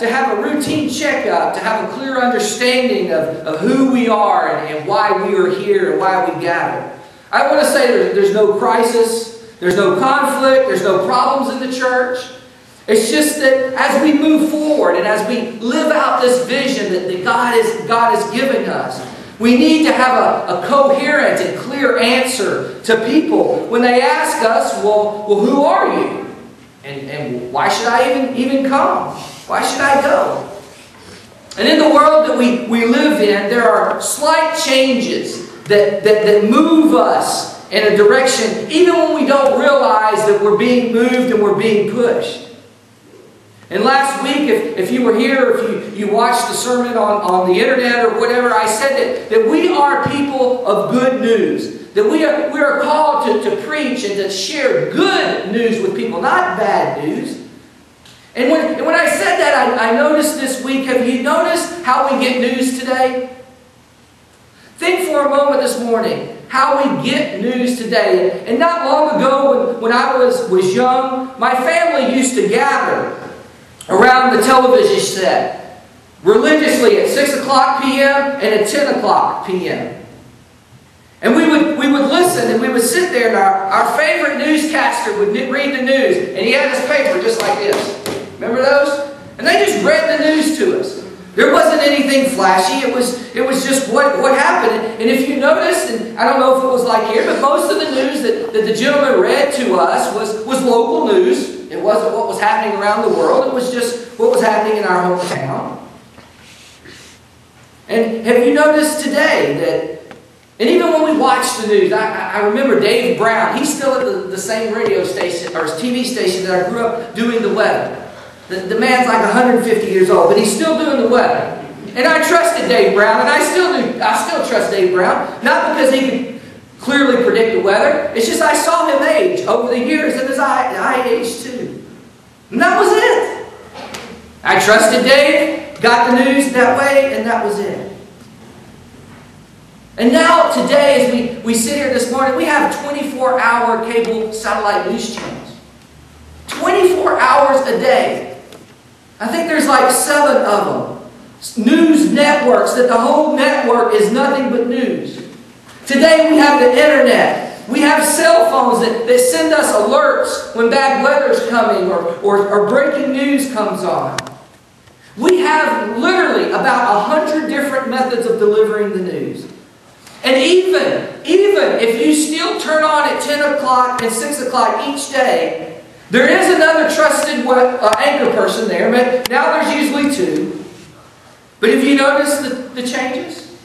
to have a routine checkup, to have a clear understanding of who we are and why we are here and why we gather. I want to say there's no crisis, there's no conflict, there's no problems in the church. It's just that as we move forward and as we live out this vision that God is giving us, we need to have a coherent and clear answer to people when they ask us, well, who are you? And why should I even come? Why should I go? And in the world that we live in, there are slight changes that move us in a direction, even when we don't realize that we're being moved and we're being pushed. And last week, if you were here, if you watched the sermon on the internet or whatever, I said that we are people of good news. That we are called to preach and to share good news with people, not bad news. And when I said that, I noticed this week, have you noticed how we get news today? Think for a moment this morning how we get news today. And not long ago, when I was young, my family used to gather around the television set religiously at 6 o'clock p.m. and at 10 o'clock p.m. And we would listen and we would sit there and our favorite newscaster would read the news. And he had his paper just like this. Remember those? And they just read the news to us. There wasn't anything flashy. It was just what happened. And if you noticed, and I don't know if it was like here, but most of the news that the gentleman read to us was local news. It wasn't what was happening around the world. It was just what was happening in our hometown. And have you noticed today that, and even when we watch the news, I remember Dave Brown. He's still at the same radio station or TV station that I grew up doing the weather. The man's like 150 years old, but he's still doing the weather. And I trusted Dave Brown, and I still do. I still trust Dave Brown, not because he can clearly predict the weather. It's just I saw him age over the years, and as I aged too. And that was it. I trusted Dave, got the news that way, and that was it. And now, today, as we sit here this morning, we have 24-hour cable satellite news channels. 24 hours a day. I think there's like 7 of them. News networks, that the whole network is nothing but news. Today we have the internet. We have cell phones that send us alerts when bad weather is coming or breaking news comes on. We have literally about 100 different methods of delivering the news. And even if you still turn on at 10 o'clock and 6 o'clock each day, there is another trusted anchor person there, but now there's usually 2. But have you noticed the changes?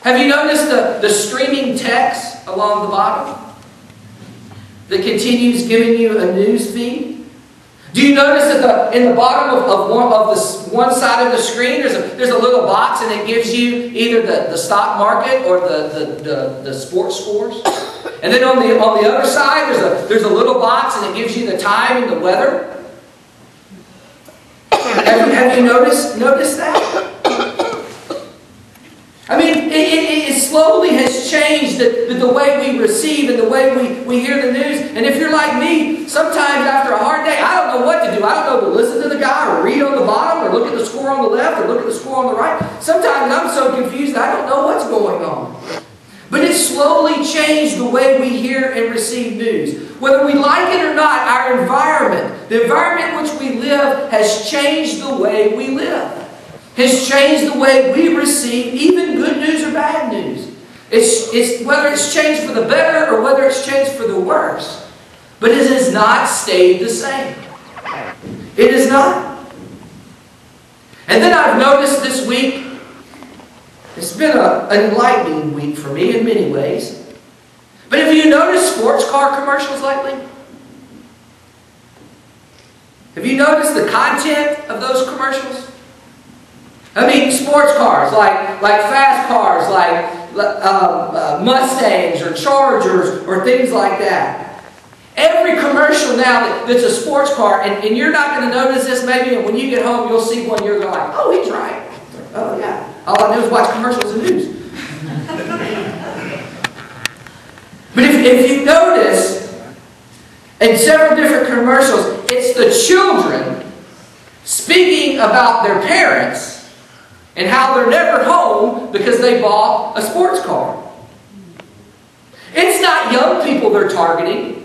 Have you noticed the streaming text along the bottom that continues giving you a news feed? Do you notice that in the bottom of one side of the screen there's a little box and it gives you either the stock market or the sports scores? And then on the other side there's a little box and it gives you the time and the weather. Have you noticed that? I mean, it slowly has changed the way we receive and the way we hear the news. And if you're like me, sometimes after a hard day, I don't know what to do. I don't know to listen to the guy or read on the bottom or look at the score on the left or look at the score on the right. Sometimes I'm so confused I don't know what's going on. But it's slowly changed the way we hear and receive news. Whether we like it or not, our environment, the environment in which we live, has changed the way we live. Has changed the way we receive even good news or bad news. It's whether it's changed for the better or whether it's changed for the worse. But it has not stayed the same. It has not. And then I've noticed this week, it's been an enlightening week for me in many ways. But have you noticed sports car commercials lately? Have you noticed the content of those commercials? I mean, sports cars, like fast cars, like Mustangs or Chargers or things like that. Every commercial now that's a sports car, and you're not going to notice this maybe, and when you get home you'll see one, you're like, oh, he's right. Oh, yeah. All I do is watch commercials and news. But if you notice, in several different commercials, it's the children speaking about their parents and how they're never home because they bought a sports car. It's not young people they're targeting.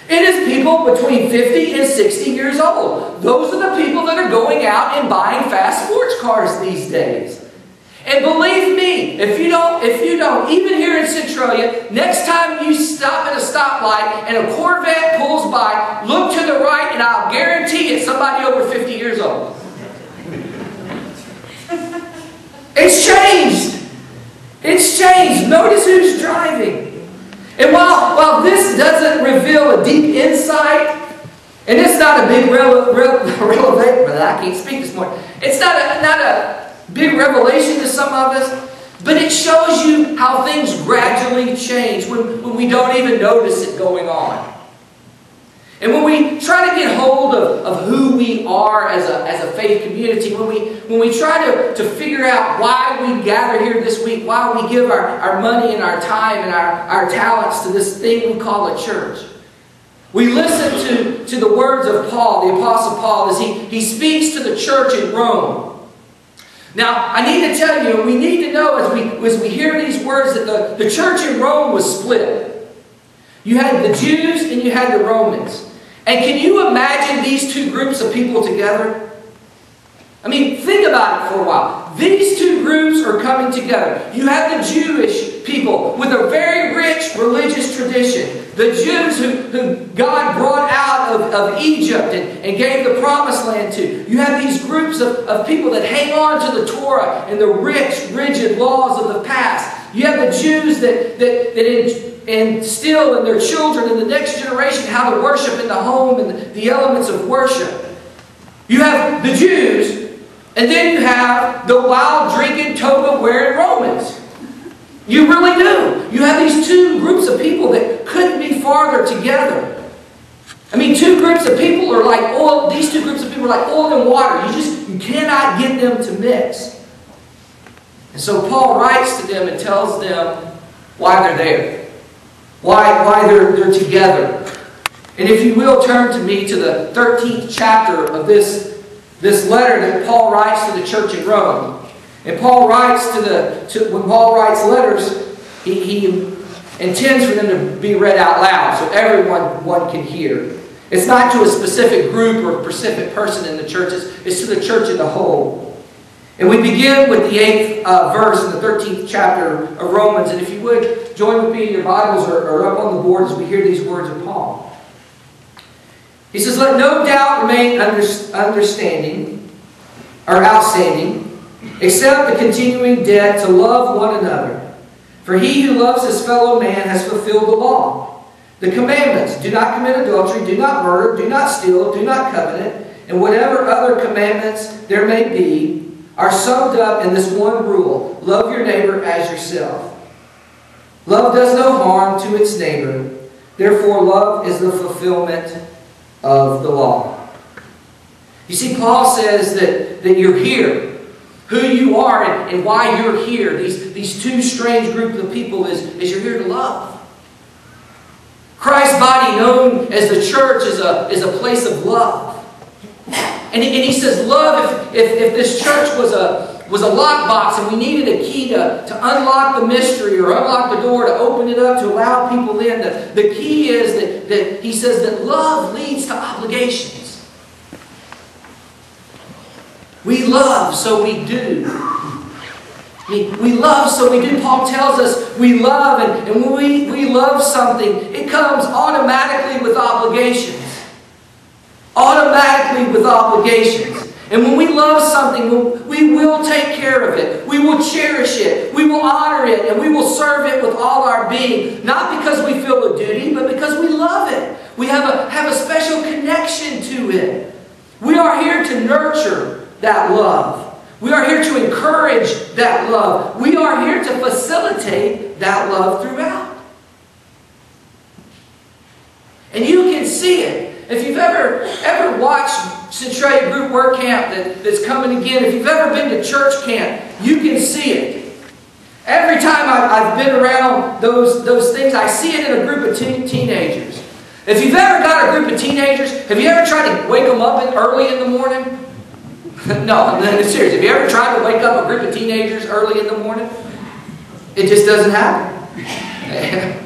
It is people between 50 and 60 years old. Those are the people that are going out and buying fast sports cars these days. And believe me, if you don't, even here in Centralia, next time you stop at a stoplight and a Corvette pulls by, look to the right and I'll guarantee it's somebody over 50 years old. It's changed. It's changed. Notice who's driving. And while this doesn't reveal a deep insight, and it's not a big revelation, but I can't speak this morning. It's not a big revelation to some of us, but it shows you how things gradually change when we don't even notice it going on. And when we try to get hold of who we are as a faith community, when we try to figure out why we gather here this week, why we give our money and our time and our talents to this thing we call a church, we listen to the words of Paul, the Apostle Paul, as he speaks to the church in Rome. Now, I need to tell you, we need to know as we hear these words that the church in Rome was split. You had the Jews and you had the Romans. And can you imagine these two groups of people together? I mean, think about it for a while. These two groups are coming together. You have the Jewish people with a very rich religious tradition. The Jews who God brought out of Egypt and gave the promised land to. You have these groups of people that hang on to the Torah and the rich, rigid laws of the past. You have the Jews that instill in their children and the next generation how to worship in the home and the elements of worship. You have the Jews, and then you have the wild, drinking, toga-wearing Romans. You really do. You have these two groups of people that couldn't be farther together. I mean, two groups of people are like oil. These two groups of people are like oil and water. You cannot get them to mix. And so Paul writes to them and tells them why they're there. Why they're together. And if you will, turn to me to the 13th chapter of this letter that Paul writes to the church in Rome. And Paul writes when Paul writes letters, he intends for them to be read out loud so everyone can hear. It's not to a specific group or a specific person in the church. It's to the church as a whole. And we begin with the 8th verse in the 13th chapter of Romans. And if you would, join with me in your Bibles or up on the board as we hear these words of Paul. He says, "Let no doubt remain outstanding, except the continuing debt to love one another. For he who loves his fellow man has fulfilled the law. The commandments, do not commit adultery, do not murder, do not steal, do not covet, and whatever other commandments there may be, are summed up in this one rule: love your neighbor as yourself. Love does no harm to its neighbor. Therefore, love is the fulfillment of the law." You see, Paul says that you're here. Who you are and why you're here. These two strange groups of people is you're here to love. Christ's body, known as the church, is a place of love. And he says, love, if this church was a lockbox and we needed a key to unlock the mystery or unlock the door to open it up to allow people in, the key is that he says that love leads to obligations. We love, so we do. We love, so we do. Paul tells us we love, and when we love something, it comes automatically with obligations. Automatically with obligations. And when we love something, we will take care of it. We will cherish it. We will honor it. And we will serve it with all our being. Not because we feel a duty, but because we love it. We have a special connection to it. We are here to nurture that love. We are here to encourage that love. We are here to facilitate that love throughout. And you can see it. If you've ever watched Centralia Group Work Camp that's coming again, if you've ever been to church camp, you can see it. Every time I've been around those things, I see it in a group of teenagers. If you've ever got a group of teenagers, have you ever tried to wake them up early in the morning? No, I'm serious. Have you ever tried to wake up a group of teenagers early in the morning? It just doesn't happen.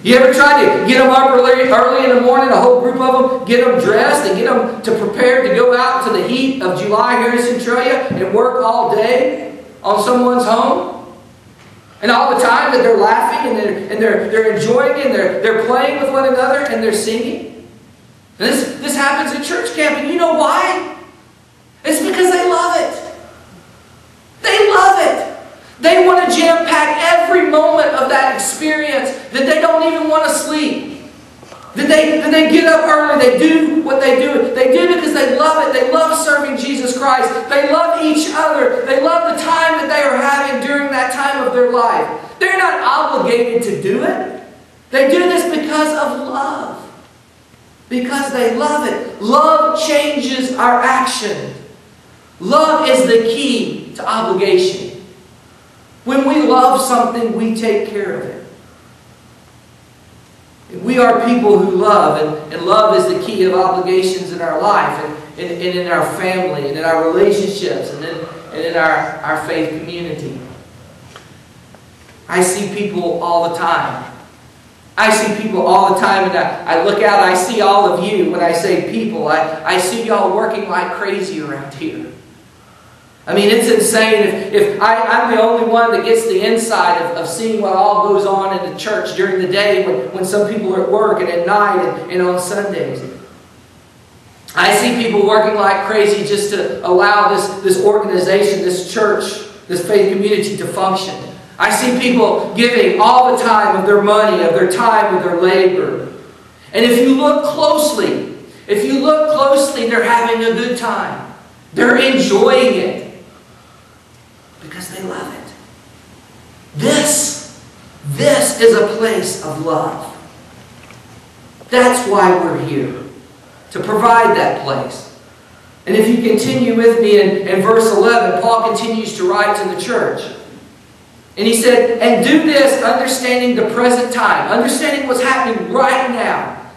You ever tried to get them up early in the morning, a whole group of them, get them dressed and get them to prepare to go out to the heat of July here in Centralia and work all day on someone's home? And all the time that they're laughing and they're enjoying it and they're playing with one another and they're singing? And this happens at church camp, and you know why? It's because they love it. They love it. They want to jam-pack every moment of that experience, that they don't even want to sleep. That they get up early, they do what they do. They do because they love it. They love serving Jesus Christ. They love each other. They love the time that they are having during that time of their life. They're not obligated to do it. They do this because of love. Because they love it. Love changes our action. Love is the key to obligation. When we love something, we take care of it. We are people who love, and love is the key of obligations in our life, and in our family, and in our relationships, and in our faith community. I see people all the time. I see people all the time, and I look out, I see all of you. When I say people, I see y'all working like crazy around here. I mean, it's insane if I'm the only one that gets the insight of seeing what all goes on in the church during the day when some people are at work and at night and on Sundays. I see people working like crazy just to allow this organization, this church, this faith community to function. I see people giving all the time of their money, of their time, of their labor. And if you look closely, they're having a good time. They're enjoying it. Because they love it. This is a place of love. That's why we're here. To provide that place. And if you continue with me in verse 11, Paul continues to write to the church. And he said, and do this understanding the present time. Understanding what's happening right now.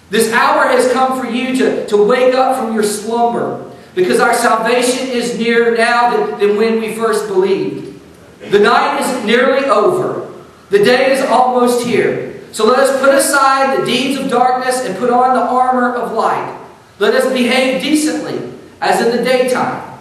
This hour has come for you to wake up from your slumber. Because our salvation is nearer now than when we first believed. The night is nearly over. The day is almost here. So let us put aside the deeds of darkness and put on the armor of light. Let us behave decently, as in the daytime.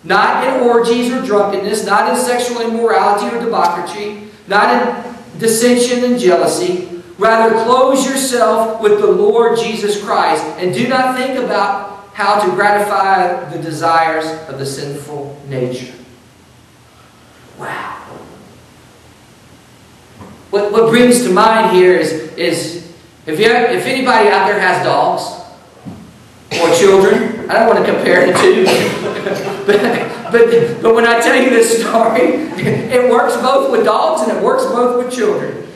Not in orgies or drunkenness, not in sexual immorality or debauchery, not in dissension and jealousy. Rather, clothe yourself with the Lord Jesus Christ, and do not think about how to gratify the desires of the sinful nature. Wow. What brings to mind here is if anybody out there has dogs or children, I don't want to compare the two, but when I tell you this story, it works both with dogs and it works both with children.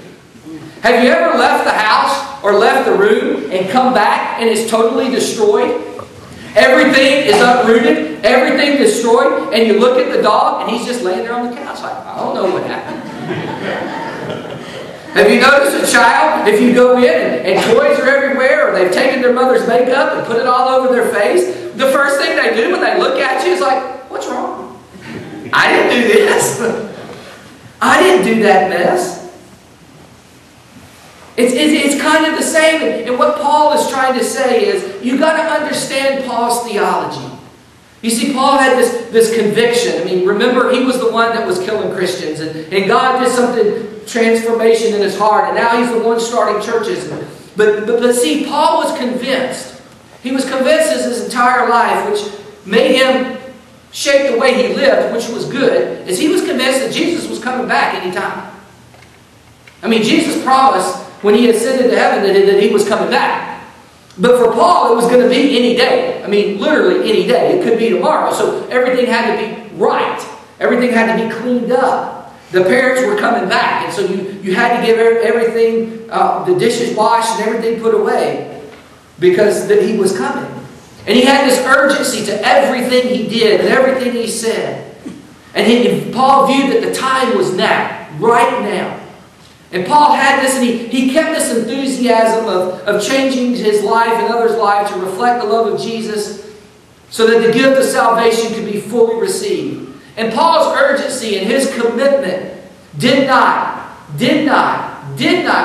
Have you ever left the house or left the room and come back and it's totally destroyed? Everything is uprooted, everything destroyed, and you look at the dog and he's just laying there on the couch like, I don't know what happened. Have you noticed a child, if you go in and toys are everywhere, or they've taken their mother's makeup and put it all over their face, the first thing they do when they look at you is like, what's wrong? I didn't do this. I didn't do that mess. It's kind of the same. And what Paul is trying to say is, you've got to understand Paul's theology. You see, Paul had this conviction. I mean, remember, he was the one that was killing Christians. And God did something, transformation in his heart. And now he's the one starting churches. But see, Paul was convinced. He was convinced his entire life, which made him shape the way he lived, which was good, is he was convinced that Jesus was coming back anytime. I mean, Jesus promised when he ascended to heaven that he was coming back. But for Paul, it was going to be any day. I mean, literally any day. It could be tomorrow. So everything had to be right. Everything had to be cleaned up. The parents were coming back. And so you had to get everything, the dishes washed and everything put away, because he was coming. And he had this urgency to everything he did and everything he said. And Paul viewed that the time was now, right now. And Paul had this, and he kept this enthusiasm of changing his life and others' lives to reflect the love of Jesus so that the gift of salvation could be fully received. And Paul's urgency and his commitment did not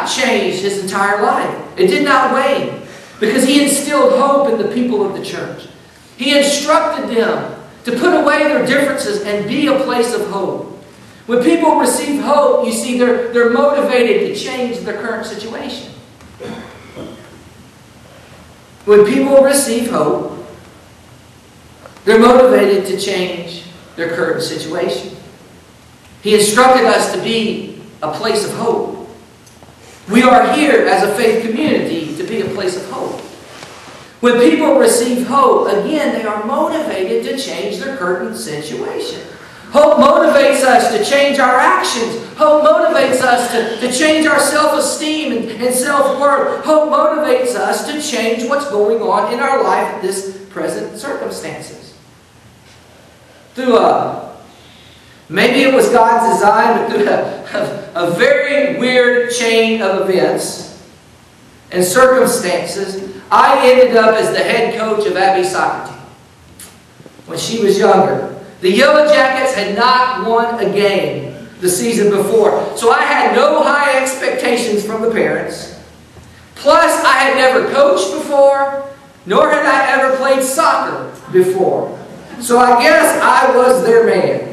change his entire life. It did not wane, because he instilled hope in the people of the church. He instructed them to put away their differences and be a place of hope. When people receive hope, you see, they're motivated to change their current situation. When people receive hope, they're motivated to change their current situation. He instructed us to be a place of hope. We are here as a faith community to be a place of hope. When people receive hope, again, they are motivated to change their current situation. Hope motivates us to change our actions. Hope motivates us to change our self-esteem and self-worth. Hope motivates us to change what's going on in our life at this present circumstances. Maybe it was God's design, but through a very weird chain of events and circumstances, I ended up as the head coach of Abby's soccer team when she was younger. The Yellow Jackets had not won a game the season before, so I had no high expectations from the parents. Plus, I had never coached before, nor had I ever played soccer before. So I guess I was their man.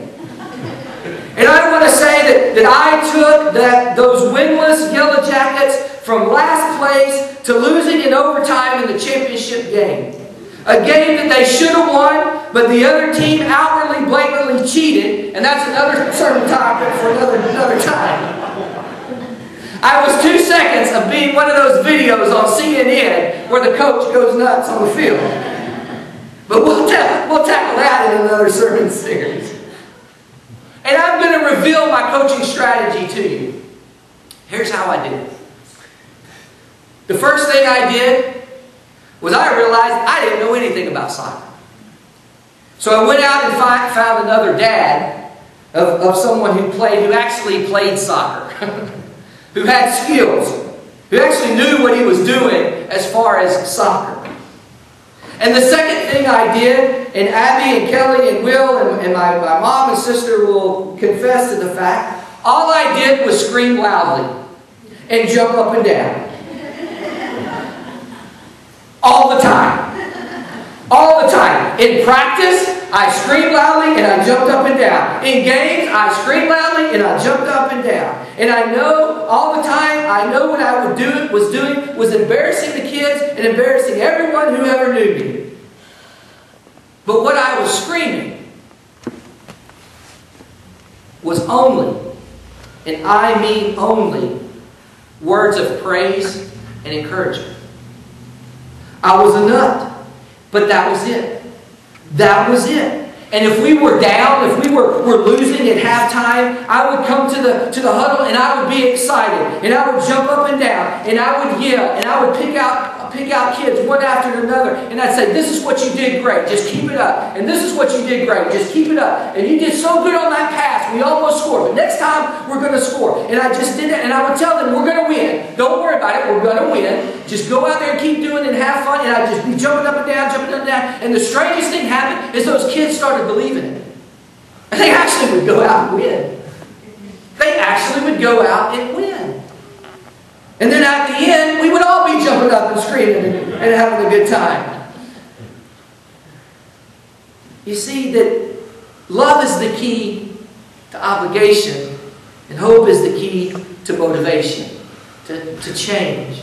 And I want to say that I took those winless Yellow Jackets from last place to losing in overtime in the championship game. A game that they should have won, but the other team outwardly, blatantly cheated, and that's another sermon topic for another time. I was 2 seconds of being one of those videos on CNN where the coach goes nuts on the field. But we'll tackle that in another sermon series. And I'm going to reveal my coaching strategy to you. Here's how I did it. The first thing I did was I realized I didn't know anything about soccer. So I went out and found another dad of someone who actually played soccer, who had skills, who actually knew what he was doing as far as soccer. And the second thing I did, and Abby and Kelly and Will and my mom and sister will confess to the fact, all I did was scream loudly and jump up and down. All the time. All the time. In practice, I screamed loudly and I jumped up and down. In games, I screamed loudly and I jumped up and down. And I know all the time, I know what I was embarrassing the kids and embarrassing everyone who ever knew me. But what I was screaming was only, and I mean only, words of praise and encouragement. I was a nut, but that was it. That was it. And if we were down, if we were losing at halftime, I would come to the huddle and I would be excited. And I would jump up and down. And I would yell. And I would pick out kids one after another. And I'd say, this is what you did great. Just keep it up. And this is what you did great. Just keep it up. And you did so good on that pass. We almost scored. But next time, we're going to score. And I just did it. And I would tell them, we're going to win. Don't worry about it. We're going to win. Just go out there and keep doing it and have fun. And I'd just be jumping up and down, jumping up and down. And the strangest thing happened is those kids started believing it. And they actually would go out and win. They actually would go out and win. And then at the end, we would all be jumping up and screaming and having a good time. You see that love is the key to obligation, and hope is the key to motivation, to change.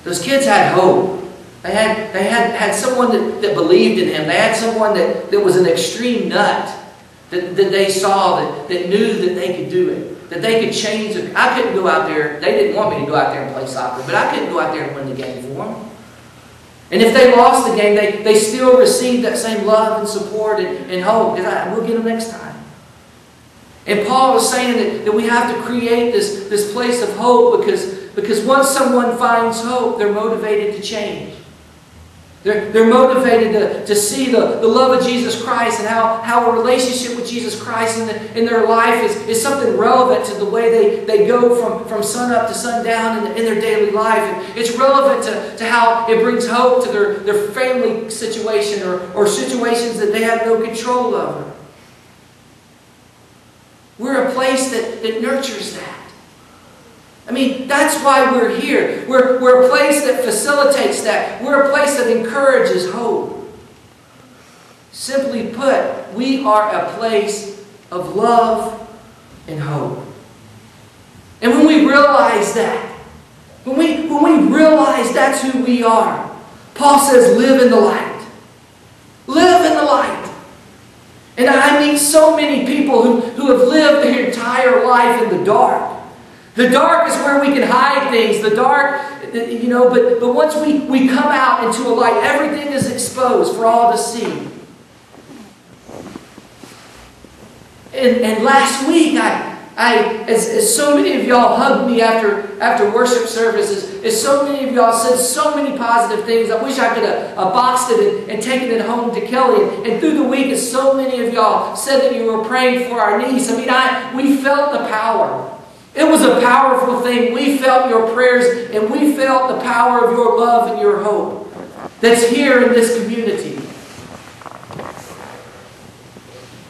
Those kids had hope. They had someone that believed in him. They had someone that was an extreme nut that they saw, that knew that they could do it, that they could change it. I couldn't go out there. They didn't want me to go out there and play soccer, but I couldn't go out there and win the game for them. And if they lost the game, they still received that same love and support and hope. We'll get them next time. And Paul is saying that we have to create this place of hope because once someone finds hope, they're motivated to change. They're motivated to see the love of Jesus Christ and how a relationship with Jesus Christ in their life is something relevant to the way they go from sun up to sundown in their daily life. And it's relevant to how it brings hope to their family situation or situations that they have no control over. We're a place that nurtures that. I mean, that's why we're here. We're a place that facilitates that. We're a place that encourages hope. Simply put, we are a place of love and hope. And when we realize that, when we realize that's who we are, Paul says, live in the light. Live in the light. And I meet so many people who have lived their entire life in the dark. The dark is where we can hide things. The dark, but once we come out into a light, everything is exposed for all to see. And last week, as so many of y'all hugged me after worship services, as so many of y'all said so many positive things, I wish I could have boxed it and taken it home to Kelly. And through the week, as so many of y'all said that you were praying for our niece, we felt the power. It was a powerful thing. We felt your prayers and we felt the power of your love and your hope that's here in this community.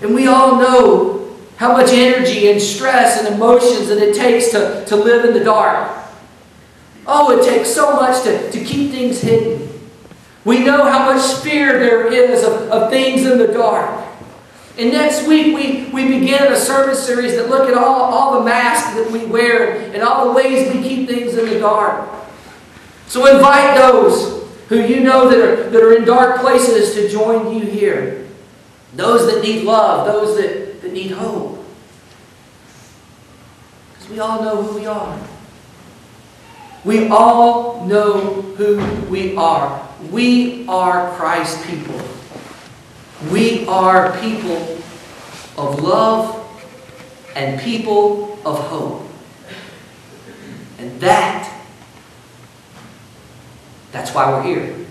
And we all know how much energy and stress and emotions that it takes to live in the dark. Oh, it takes so much to keep things hidden. We know how much fear there is of things in the dark. And next week, we begin a sermon series that look at all the masks that we wear and all the ways we keep things in the dark. So invite those who you know that are in dark places to join you here. Those that need love, those that need hope. Because we all know who we are. We all know who we are. We are Christ's people. We are people of love and people of hope. And that's why we're here.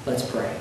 Let's pray.